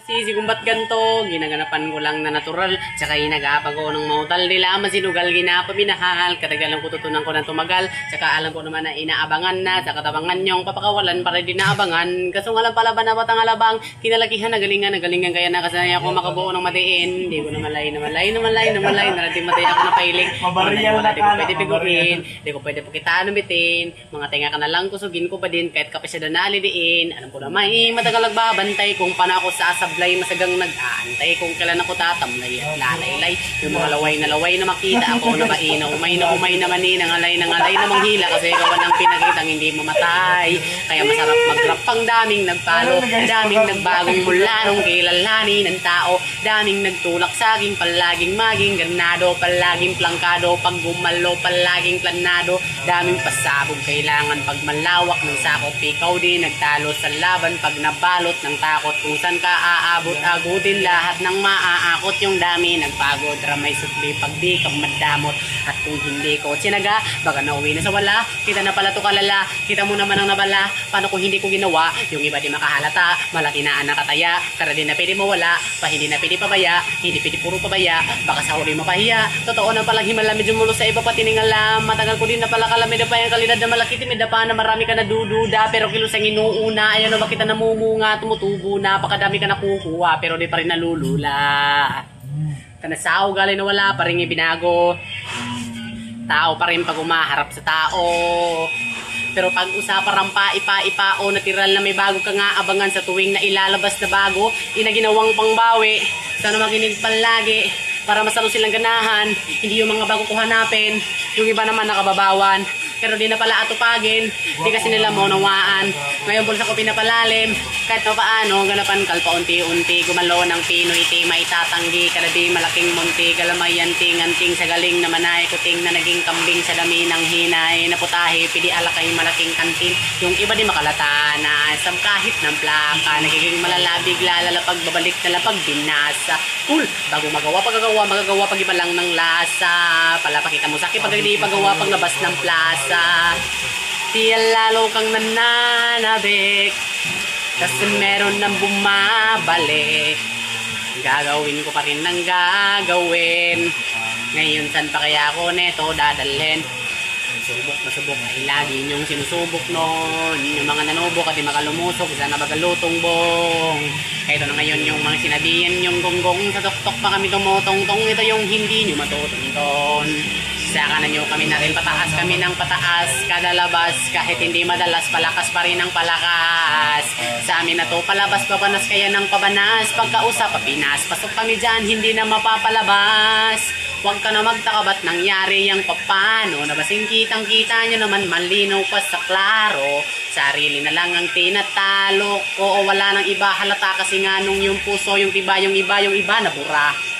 Sisi kung ba't ganto, ginaganapan ko lang na natural, tsaka inagapag ko ng mautal nila, masinugal ginapa minahal, katagalan ko tutunan ko ng tumagal, tsaka alam ko naman na inaabangan na, tsaka tabangan nyong papakawalan para di naabangan, kaso nga lang pala ba na batang alabang, kinalakihan nagalingan kaya nakasanay ako makabuo ng matiin, hindi ko namalay, narating matay ako na pailing, di ko pwede piguhin, di ko pwede pakitaan ng bitin, mga tenga ka na lang kusugin ko pa din, kahit kapasya na nalidiin, alam ko na may matagal nagbabantay kung paano ako sa sablay masagang nag-aantay kung kailan ako tatamlay at lalaylay yung mga laway na makita ako na maina umay naman nangalay na manghila kasi gawa ng pinakitang hindi mamatay kaya masarap mag-rap pang daming nagpalo daming nagbagong mula nung kilalani ng tao daming nagtulak sa aking palaging maging ganado palaging plangkado pag gumalo palaging planado daming pasabog kailangan pag malawak ng sakop ikaw din nagtalo sa laban pag nabalot ng takot kung saan ka aabot-agutin lahat ng maaakot yung dami nagpagod ramay sukli pag di ka madamot at kung hindi ko sinaga baka nauwi na sa wala kita na pala to kalala kita mo naman ang nabala paano kung hindi ko ginawa yung iba di makahalata malaki na anak kataya kara din na pwede mawala pa hindi na pwede pabaya hindi pwede puro pabaya baka sa huli mapahiya totoo na palang himala medyo mulo sa iba pati ningalam matagal ko din na pala kalamida pa yung kalidad na malaki timida pa na marami ka na dududa pero kilusang inuuna ayan na bakit na namumunga tumutubo na pakadami ka nakukuha pero di pa rin nalulula kanasaw galing na wala pa rin ibinago tao pa rin pag umaharap sa tao pero pag usapan ng paipa-ipao natural na may bago ka nga abangan sa tuwing na ilalabas na bago inaginawang pangbawi sana makinig palagi para masalo silang ganahan hindi yung mga bago ko hanapin yung iba naman nakababawan pero di na pala atupagin di kasi nila maunawaan ngayon bulsa ko pinapalalim kahit na paano ganapan kalpa unti-unti gumalo ng Pinoy ti maitatanggi kalabi malaking munti galamayan tinganting sa galing na manay kuting na naging kambing sa dami ng hinay naputahe pidi alakay malaking kantin yung iba di makalata na sab kahit ng plaka nagiging malalabig lalapag babalik na lapag binasa cool bago magagawa pag iba lang ng lasa pala pakita mo sa akin pag hindi pagawa pag labas ng plaza di lalo kang nananabik kasi meron nang bumabalik gagawin ko pa rin ng gagawin ngayon saan pa kaya ako neto dadalhin masubok ay lagi niyong sinusubok noon yung mga nanubok at di makalumusok sana bagalutong bong kaya ito na ngayon yung mga sinabihan yung gonggong sa tuktok pa kami tumutong-tong ito yung hindi nyo matutunton saka na nyo kami na rin pataas kami ng pataas kada labas kahit hindi madalas palakas pa rin ang palakas sa amin na to palabas pabanas kaya ng pabanas pagkausap papinas pasok kami dyan hindi na mapapalabas huwag ka na magtaka ba't nangyari yung papano na basing kitang kita nyo naman malinaw pa sa klaro sarili na lang ang tinatalo oo wala nang iba halata kasi nga nung yung puso yung iba nabura